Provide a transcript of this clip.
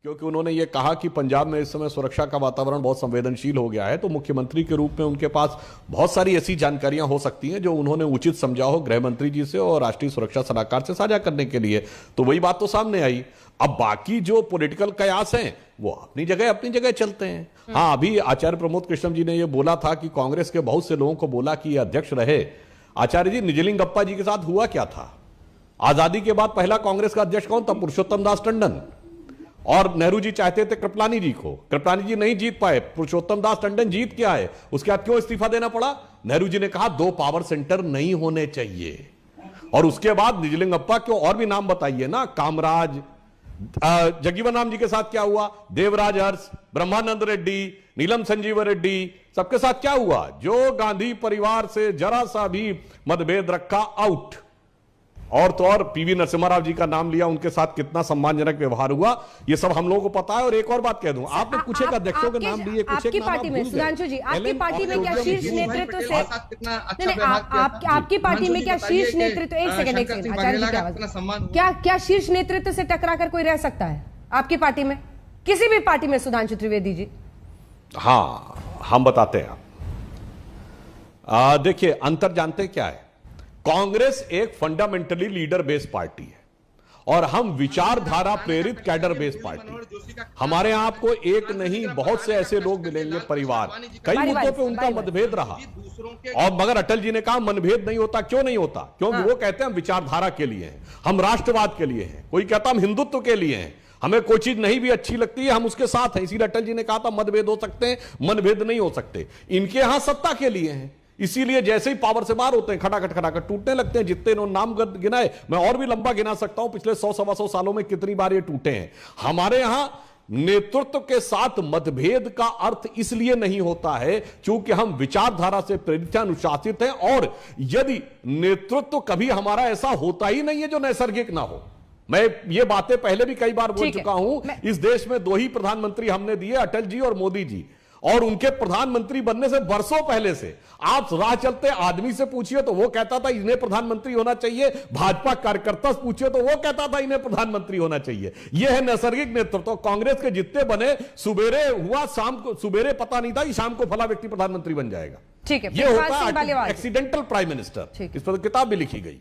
क्योंकि उन्होंने ये कहा कि पंजाब में इस समय सुरक्षा का वातावरण बहुत संवेदनशील हो गया है, तो मुख्यमंत्री के रूप में उनके पास बहुत सारी ऐसी जानकारियां हो सकती हैं जो उन्होंने उचित समझा हो गृह मंत्री जी से और राष्ट्रीय सुरक्षा सलाहकार से साझा करने के लिए। तो वही बात तो सामने आई। अब बाकी जो पॉलिटिकल कयास हैं वो अपनी जगह चलते हैं। हाँ, अभी आचार्य प्रमोद कृष्णम जी ने यह बोला था कि कांग्रेस के बहुत से लोगों को बोला कि अध्यक्ष रहे। आचार्य जी, निजलिंगप्पा जी के साथ हुआ क्या था? आजादी के बाद पहला कांग्रेस का अध्यक्ष कौन था? पुरुषोत्तम दास टंडन। और नेहरू जी चाहते थे कृपलानी जी को, कृपलानी जी नहीं जीत पाए, पुरुषोत्तम दास टंडन जीत के आए। उसके बाद क्यों इस्तीफा देना पड़ा? नेहरू जी ने कहा 2 पावर सेंटर नहीं होने चाहिए। और उसके बाद निजलिंगप्पा के और भी नाम बताइए ना, कामराज, जगजीवन राम जी के साथ क्या हुआ? देवराज अरस, ब्रह्मानंद रेड्डी, नीलम संजीव रेड्डी, सबके साथ क्या हुआ? जो गांधी परिवार से जरा सा भी मतभेद रखा, आउट। और तो और पीवी नरसिम्हा राव जी का नाम लिया, उनके साथ कितना सम्मानजनक व्यवहार हुआ, ये सब हम लोगों को पता है। और एक और बात कह दूं, आपने कुछ एक अध्यक्षों के नाम लिए, कुछ एक नाम पार्टी में, सुधांशु जी, आपकी पार्टी में क्या शीर्ष नेतृत्व से, आपकी पार्टी में क्या शीर्ष नेतृत्व, एक सेकंड आचार्य जी की आवाज, क्या शीर्ष नेतृत्व से टकरा कर कोई रह सकता है आपकी पार्टी में, किसी भी पार्टी में? सुधांशु त्रिवेदी जी। हाँ, हम बताते हैं। देखिए, अंतर जानते क्या है? कांग्रेस एक फंडामेंटली लीडर बेस्ड पार्टी है और हम विचारधारा प्रेरित कैडर बेस्ड पार्टी। हमारे यहां आपको एक नहीं बहुत से ऐसे लोग मिलेंगे, परिवार, कई मुद्दों पे उनका मतभेद रहा। और मगर अटल जी ने कहा मनभेद नहीं होता। क्यों नहीं होता? क्योंकि वो कहते हैं हम विचारधारा के लिए हैं, हम राष्ट्रवाद के लिए हैं। कोई कहता हम हिंदुत्व के लिए हैं, हमें कोई चीज नहीं भी अच्छी लगती है हम उसके साथ हैं। इसीलिए अटल जी ने कहा था मतभेद हो सकते हैं, मनभेद नहीं हो सकते। इनके यहां सत्ता के लिए हैं, इसीलिए जैसे ही पावर से बाहर होते हैं खटाखट टूटने लगते हैं। जितने इन्होंने नाम गिनाए, मैं और भी लंबा गिना सकता हूं, पिछले 100-125 सालों में कितनी बार ये टूटे हैं। हमारे यहां नेतृत्व के साथ मतभेद का अर्थ इसलिए नहीं होता है क्योंकि हम विचारधारा से प्रेरित, अनुशासित हैं। और यदि नेतृत्व कभी हमारा ऐसा होता ही नहीं है जो नैसर्गिक ना हो। मैं ये बातें पहले भी कई बार बोल चुका हूं। इस देश में 2 ही प्रधानमंत्री हमने दिए, अटल जी और मोदी जी। और उनके प्रधानमंत्री बनने से वर्षों पहले से आप राह चलते आदमी से पूछिए तो वो कहता था इन्हें प्रधानमंत्री होना चाहिए, भाजपा कार्यकर्ता से पूछिए तो वो कहता था इन्हें प्रधानमंत्री होना चाहिए। यह है नैसर्गिक नेतृत्व। कांग्रेस के जितने बने, सुबेरे हुआ शाम को, सुबेरे पता नहीं था कि शाम को फला व्यक्ति प्रधानमंत्री बन जाएगा। ठीक है, ये होता है एक्सीडेंटल प्राइम मिनिस्टर। इस पर किताब भी लिखी गई।